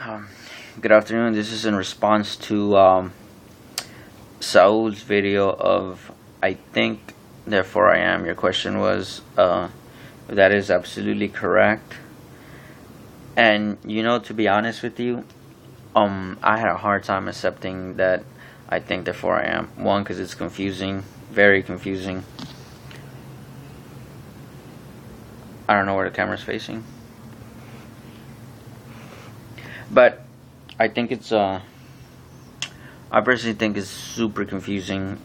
Um, Good afternoon. This is in response to Saul's video of I think, therefore I am. Your question was that is absolutely correct. And to be honest with you, I had a hard time accepting that I think, therefore I am. One, because it's confusing, very confusing. I don't know where the camera's facing, but I think it's I personally think it's super confusing.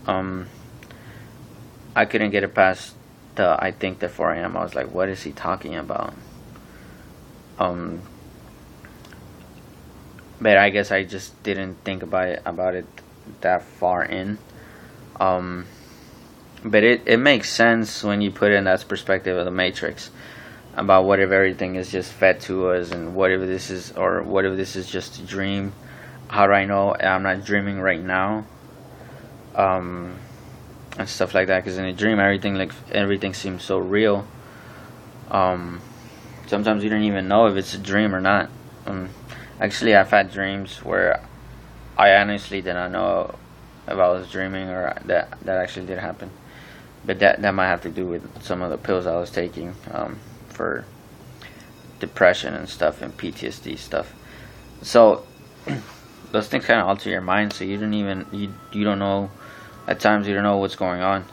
I couldn't get it past the I think, therefore I am. I was like, what is he talking about? Um, but I guess I just didn't think about it that far in. Um, but it makes sense when you put it in that perspective of the Matrix, about what if everything is just fed to us, and what if this is just a dream? How do I know I'm not dreaming right now? Um, and stuff like that. Because in a dream, everything seems so real. Um, Sometimes you don't even know if it's a dream or not. Actually, I've had dreams where I honestly did not know if I was dreaming or that actually did happen. But that might have to do with some of the pills I was taking for depression and stuff and PTSD stuff. So those things kind of alter your mind, so you don't know. At times you don't know what's going on.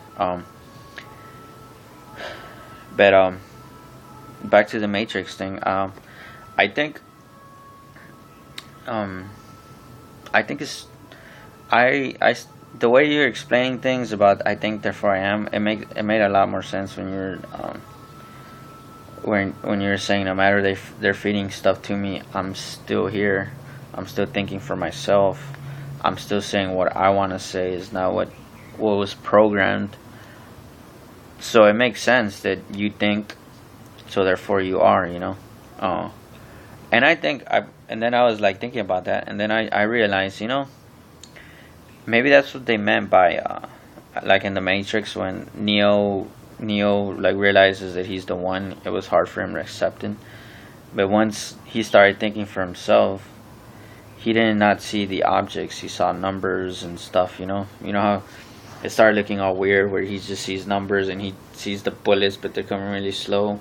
But back to the Matrix thing. I think um, I think it's the way you're explaining things about I think, therefore I am. It made a lot more sense when you're saying, no matter they're feeding stuff to me, I'm still here. I'm still thinking for myself. I'm still saying what I want to say, is not what was programmed. So it makes sense that you think, so therefore you are. And then I was like thinking about that, and then I realized, maybe that's what they meant by like in the Matrix, when Neo like realizes that he's the one. It was hard for him to accept it, but once he started thinking for himself, he did not see the objects. He saw numbers and stuff. You know how it started looking all weird, where he just sees numbers and he sees the bullets, but they're coming really slow,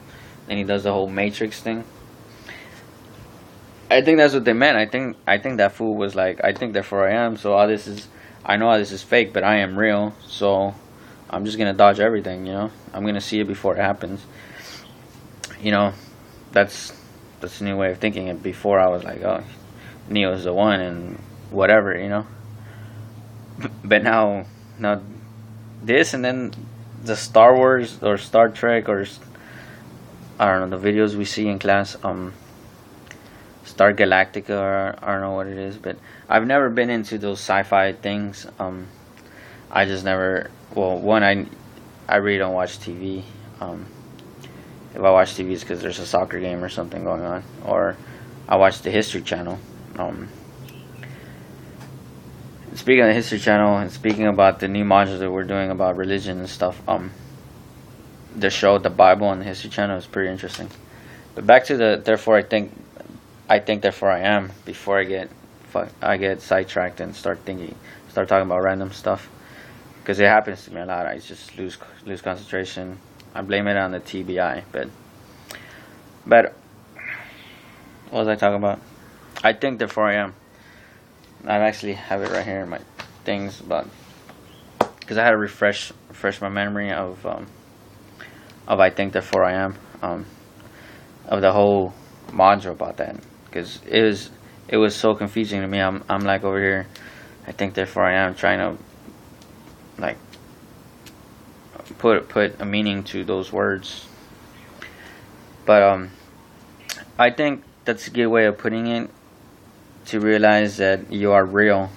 and he does the whole Matrix thing. I think that's what they meant. I think that fool was like, I think, therefore I am. So I know all this is fake, but I am real. So I'm just gonna dodge everything. I'm gonna see it before it happens. You know, that's a new way of thinking. It before, I was like, oh, Neo's the one and whatever. But now this, and then the Star Wars or Star Trek, or I don't know, the videos we see in class, Star Galactica, or I don't know what it is, but I've never been into those sci-fi things. I just never. Well, one, I really don't watch TV. If I watch TV, it's because there's a soccer game or something going on, or I watch the History Channel. Speaking of the History Channel, and speaking about the new modules that we're doing about religion and stuff, the show, the Bible, on the History Channel is pretty interesting. But back to the therefore I think, therefore I am. Before I get sidetracked and start talking about random stuff, because it happens to me a lot. I just lose concentration. I blame it on the TBI, but what was I talking about? I think, therefore I am. I actually have it right here in my things, because I had to refresh my memory of I think, therefore I am, of the whole module about that, because it was so confusing to me. I'm like over here, I think, therefore I am, trying to like put a meaning to those words. But I think that's a good way of putting it, to realize that you are real.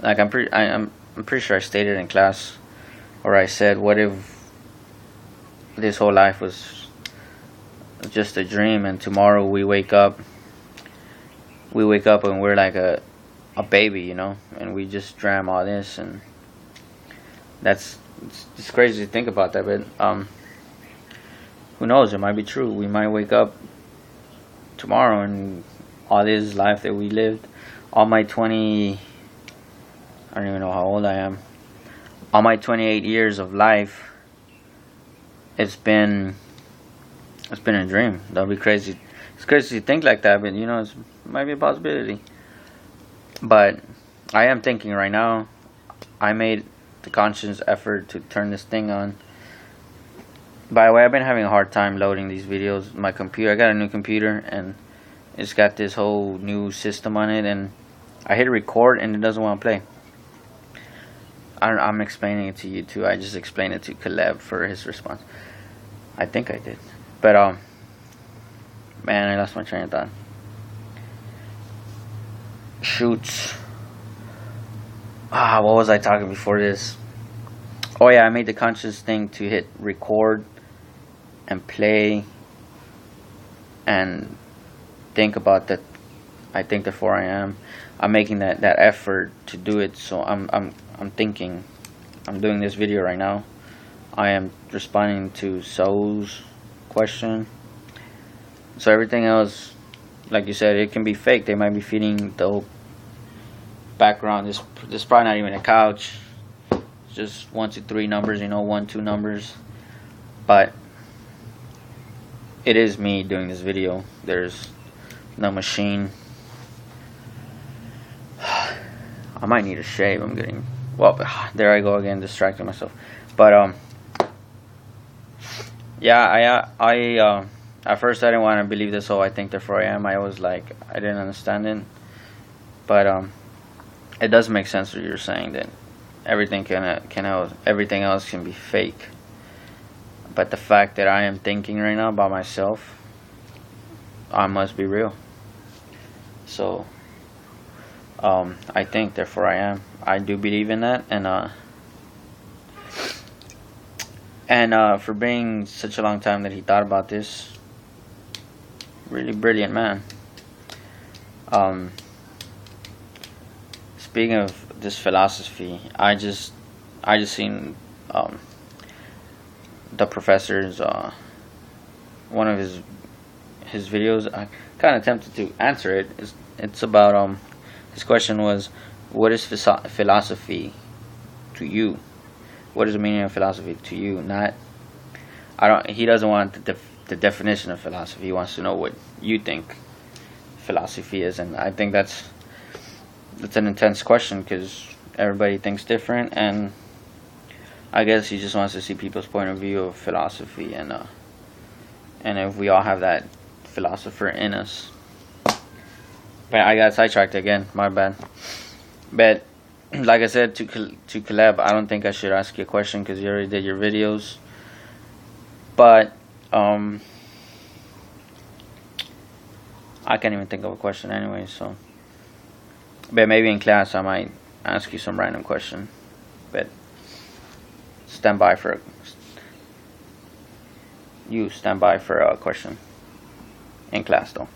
Like I'm pretty sure I stated in class, or I said, what if this whole life was just a dream, and tomorrow we wake up and we're like a baby, and we just dream all this, and it's crazy to think about that. But who knows, it might be true. We might wake up tomorrow, and all this life that we lived, all my 20, I don't even know how old I am, all my 28 years of life, it's been a dream. That'll be crazy. It's crazy to think like that, but you know, it might be a possibility. But I am thinking right now. I made the conscious effort to turn this thing on. By the way, I've been having a hard time loading these videos. My computer, I got a new computer, and it's got this whole new system on it, and I hit record and it doesn't want to play. I'm explaining it to you too. I just explained it to Caleb for his response. I think I did. But man, I lost my train of thought. Shoots. What was I talking before this? Oh yeah, I made the conscious thing to hit record and play and think about that. I think therefore I am. I'm making that effort to do it. So I'm thinking. I'm doing this video right now. I am responding to Sauls' question. So everything else, like you said, it can be fake. They might be feeding the whole background. This probably not even a couch. It's just 1, 2, 3 numbers. You know, 1, 2 numbers. But it is me doing this video. There's no machine. I might need a shave. I'm getting, well, there I go again, distracting myself. But yeah, I at first I didn't want to believe this whole I think therefore I am. I was like, I didn't understand it. But it does make sense what you're saying, that everything everything else can be fake. But the fact that I am thinking right now about myself, I must be real. So I think therefore I am. I do believe in that, and for being such a long time that he thought about this, really brilliant man. Speaking of this philosophy, I just seen the professor's one of his videos. I kind of attempted to answer it. It's about his question was, what is philosophy to you? What is the meaning of philosophy to you? He doesn't want the definition of philosophy. He wants to know what you think philosophy is, and I think that's an intense question because everybody thinks different, and I guess he just wants to see people's point of view of philosophy, and if we all have that philosopher in us. But I got sidetracked again. My bad. But like I said to Caleb, I don't think I should ask you a question because you already did your videos. But I can't even think of a question anyway. So, but maybe in class I might ask you some random question. But stand by for a question in class though.